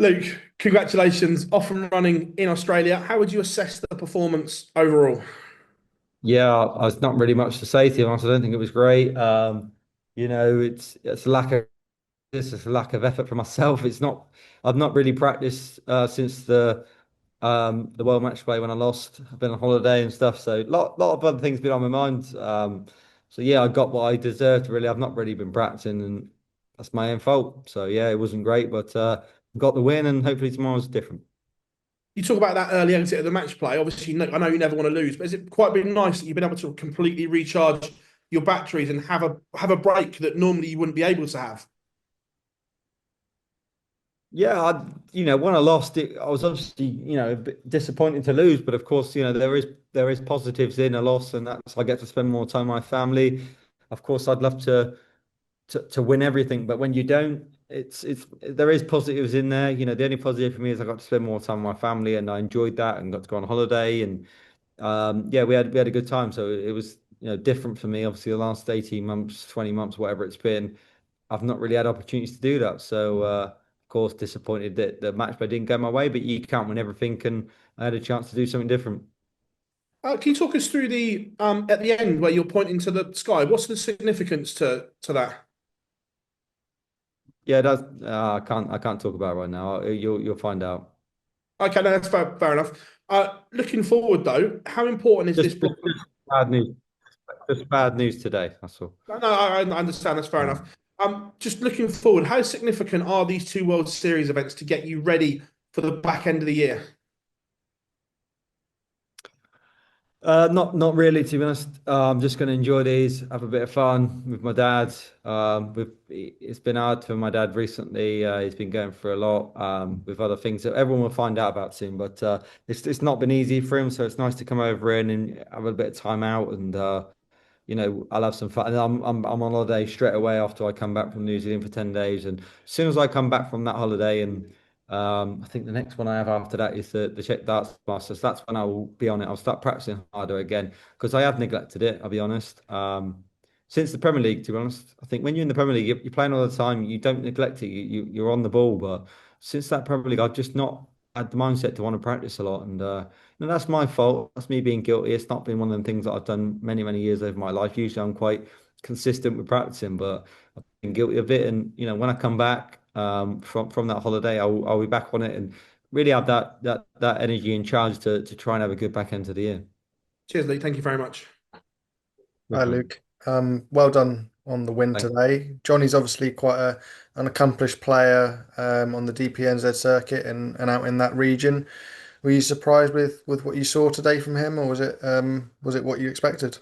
Luke, congratulations, off and running in Australia. How would you assess the performance overall? Yeah, there's not really much to say to you. Honest. I don't think it was great. It's a lack of it's a lack of effort for myself. It's not. I've not really practiced since the World Match Play when I lost. I've been on holiday and stuff, so lot of other things been on my mind. So yeah, I got what I deserved. Really, I've not really been practicing, and that's my own fault. So yeah, it wasn't great, but got the win, and hopefully tomorrow's different. You talk about that early exit of the match play. Obviously, I know you never want to lose, but has it quite been nice that you've been able to completely recharge your batteries and have a break that normally you wouldn't be able to have? Yeah, when I lost it, I was obviously, a bit disappointed to lose, but of course, there is positives in a loss, and that's I get to spend more time with my family. Of course, I'd love to win everything, but when you don't, it's there is positives in there. The only positive for me is I got to spend more time with my family, and I enjoyed that, and got to go on holiday, and yeah, we had a good time. So it was different for me. Obviously, the last 18 months, 20 months, whatever it's been. I've not really had opportunities to do that. So, of course, disappointed that the match play didn't go my way, but you can't win everything, and I had a chance to do something different. Can you talk us through the at the end where you're pointing to the sky? What's the significance to that? Yeah, I can't talk about it right now. You'll find out. Okay, no, that's fair enough. Looking forward though, how important is this block? Just bad news. Just bad news today. That's all. No, I understand. That's fair enough. Just looking forward, how significant are these two World Series events to get you ready for the back end of the year? Not really, to be honest. I'm just going to enjoy these, have a bit of fun with my dad. It's been hard for my dad recently. He's been going through a lot with other things that everyone will find out about soon. But it's not been easy for him, so it's nice to come over in and have a bit of time out and I'll have some fun. And I'm on holiday straight away after I come back from New Zealand for 10 days. And as soon as I come back from that holiday, and I think the next one I have after that is the Czech Darts Masters. That's when I will be on it. I'll start practicing harder again because I have neglected it, I'll be honest. Since the Premier League, to be honest, I think when you're in the Premier League, you're playing all the time. You don't neglect it. You're on the ball. But since that Premier League, I've just not had the mindset to want to practice a lot. And no, that's my fault. That's me being guilty. It's not been one of the things that I've done many, many years over my life. Usually I'm quite consistent with practicing, but I've been guilty of it. And when I come back from that holiday, I'll be back on it and really have that energy and charge to try and have a good back end to the year. Cheers, Lee. Thank you very much. No Hi, problem. Luke. Well done on the win Thanks. today. Johnny's obviously quite an accomplished player on the DPNZ circuit and out in that region. Were you surprised with what you saw today from him, or was it what you expected?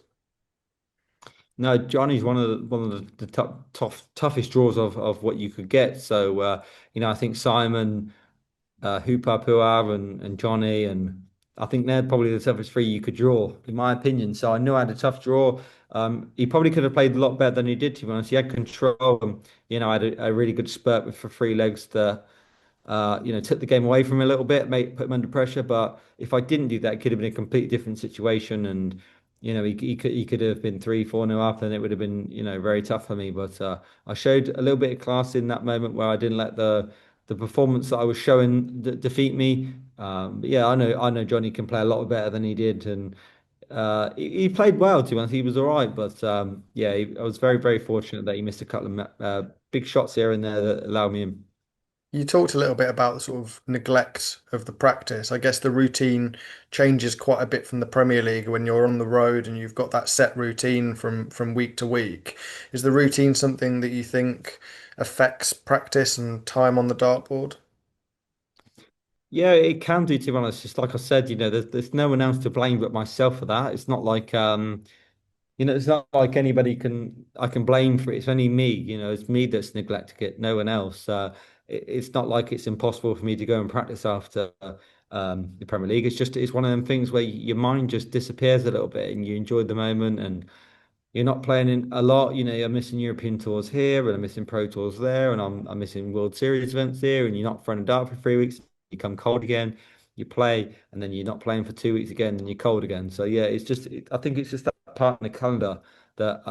No, Johnny's one of the toughest draws of what you could get. So I think Simon, Hooper Puar and Johnny, and I think they're probably the toughest three you could draw, in my opinion. So I knew I had a tough draw. He probably could have played a lot better than he did, to be honest. He had control, and I had a really good spurt for three legs that took the game away from him a little bit, put him under pressure. But if I didn't do that, it could have been a completely different situation, and he could have been 3-4 nil up, and it would have been very tough for me. But I showed a little bit of class in that moment where I didn't let the performance that I was showing defeat me. But yeah, I know Johnny can play a lot better than he did, and he played well. To be honest, he was all right. But yeah, I was very very fortunate that he missed a couple of big shots here and there that allowed me in. You talked a little bit about the sort of neglect of the practice. I guess the routine changes quite a bit from the Premier League when you're on the road and you've got that set routine from week to week. Is the routine something that you think affects practice and time on the dartboard? Yeah, it can do, to be honest. Just like I said, there's no one else to blame but myself for that. It's not like it's not like anybody I can blame for it. It's only me, it's me that's neglecting it, no one else. It's not like it's impossible for me to go and practice after the Premier League. It's one of them things where your mind just disappears a little bit and you enjoy the moment and you're not playing in a lot. You're missing European tours here and I'm missing Pro Tours there and I'm missing World Series events here and you're not throwing a dart for 3 weeks. You come cold again. You play and then you're not playing for 2 weeks again and you're cold again. So yeah, I think it's just that part in the calendar that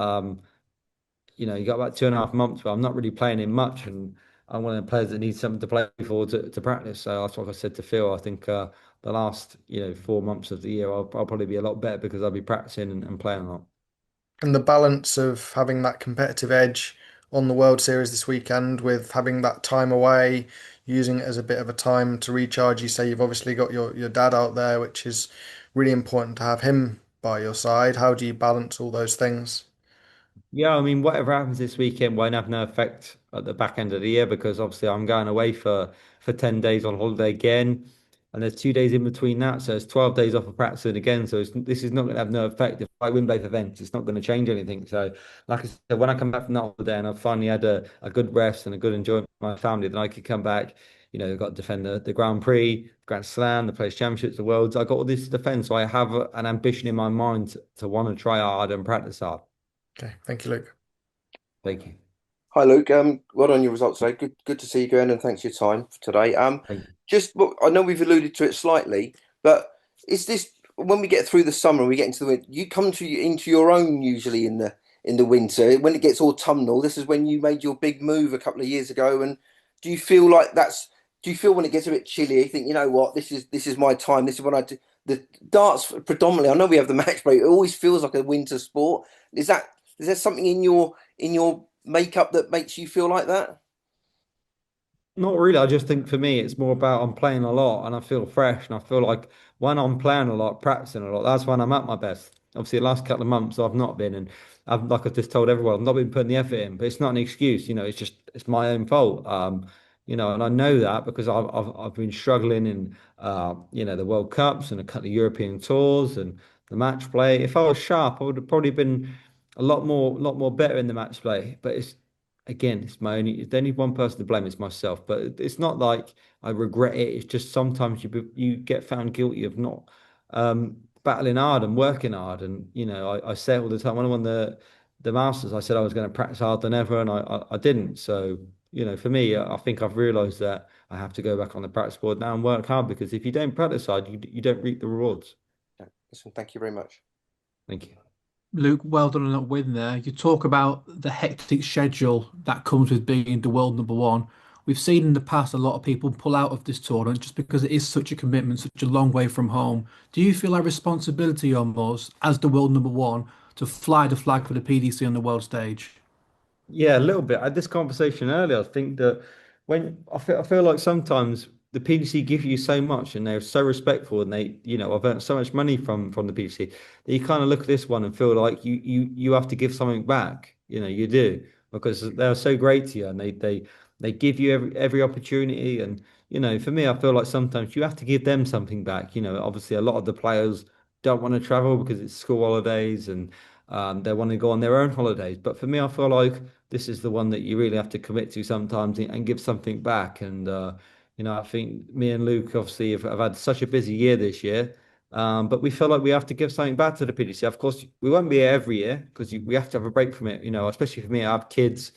you got about 2.5 months where I'm not really playing in much and I'm one of the players that needs something to play for to practice. So that's what I said to Phil. I think the last 4 months of the year, I'll probably be a lot better because I'll be practicing and playing a lot. And the balance of having that competitive edge on the World Series this weekend with having that time away, using it as a bit of a time to recharge. You say you've obviously got your dad out there, which is really important to have him by your side. How do you balance all those things? Yeah, I mean, whatever happens this weekend won't have no effect at the back end of the year because obviously I'm going away for 10 days on holiday again, and there's 2 days in between that, so it's 12 days off of practicing again. So this is not going to have no effect if I win both events. It's not going to change anything. So, like I said, when I come back from that holiday and I've finally had a good rest and a good enjoyment with my family, then I could come back. I've got to defend the Grand Prix, Grand Slam, the Players Championships, the Worlds. I got all this to defend, so I have an ambition in my mind to want to try hard and practice hard. Okay, thank you, Luke. Thank you. Hi Luke, well on your results today. Good to see you again, and thanks for your time today. Thank you. Just well, I know we've alluded to it slightly, but is this when we get through the summer and we get into the winter, you come into your own usually in the winter when it gets autumnal. This is when you made your big move a couple of years ago, and do you feel like do you feel when it gets a bit chilly, you think, you know what, this is my time. This is when I do the darts predominantly. I know we have the match play. It always feels like a winter sport. Is there something in your makeup that makes you feel like that? Not really. I just think for me, it's more about I'm playing a lot and I feel fresh. And I feel like when I'm playing a lot, practicing a lot, that's when I'm at my best. Obviously, the last couple of months I've not been, and like I've just told everyone, I've not been putting the effort in. But it's not an excuse, it's my own fault. And I know that because I've been struggling in the World Cups and a couple of European tours and the match play. If I was sharp, I would have probably been a lot more better in the match play. But it's only one person to blame. It's myself. But it's not like I regret it. It's just sometimes you get found guilty of not battling hard and working hard. And I say it all the time. When I won the Masters, I said I was going to practice harder than ever, and I didn't. So for me, I think I've realised that I have to go back on the practice board now and work hard because if you don't practice hard, you don't reap the rewards. Yeah, listen, thank you very much. Thank you. Luke, well done on that win there. You talk about the hectic schedule that comes with being the world number one. We've seen in the past a lot of people pull out of this tournament just because it is such a commitment, such a long way from home. Do you feel a responsibility almost as the world number one to fly the flag for the PDC on the world stage? Yeah, a little bit. I had this conversation earlier. I think that when I feel like sometimes the PDC give you so much and they're so respectful and I've earned so much money from the PDC that you kind of look at this one and feel like you have to give something back. You do because they're so great to you and they give you every opportunity. And for me, I feel like sometimes you have to give them something back. Obviously a lot of the players don't want to travel because it's school holidays and they want to go on their own holidays. But for me, I feel like this is the one that you really have to commit to sometimes and give something back. And I think me and Luke obviously have had such a busy year this year, but we feel like we have to give something back to the PDC. Of course, we won't be here every year because we have to have a break from it. Especially for me, I have kids.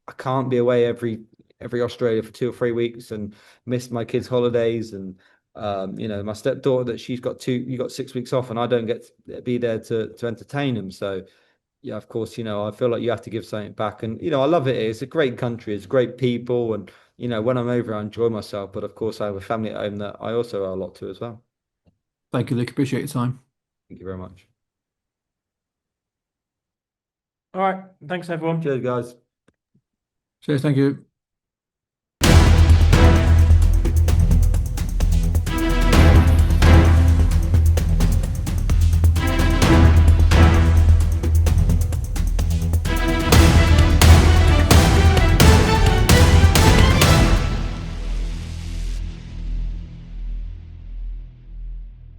I can't be away every Australia for 2 or 3 weeks and miss my kids' holidays and. My stepdaughter that you got 6 weeks off, and I don't get to be there to entertain them. So yeah, of course, I feel like you have to give something back. And, I love it. It's a great country. It's great people. And, when I'm over, I enjoy myself. But of course, I have a family at home that I also owe a lot to as well. Thank you, Luke. Appreciate your time. Thank you very much. All right. Thanks, everyone. Cheers, guys. Cheers. Thank you.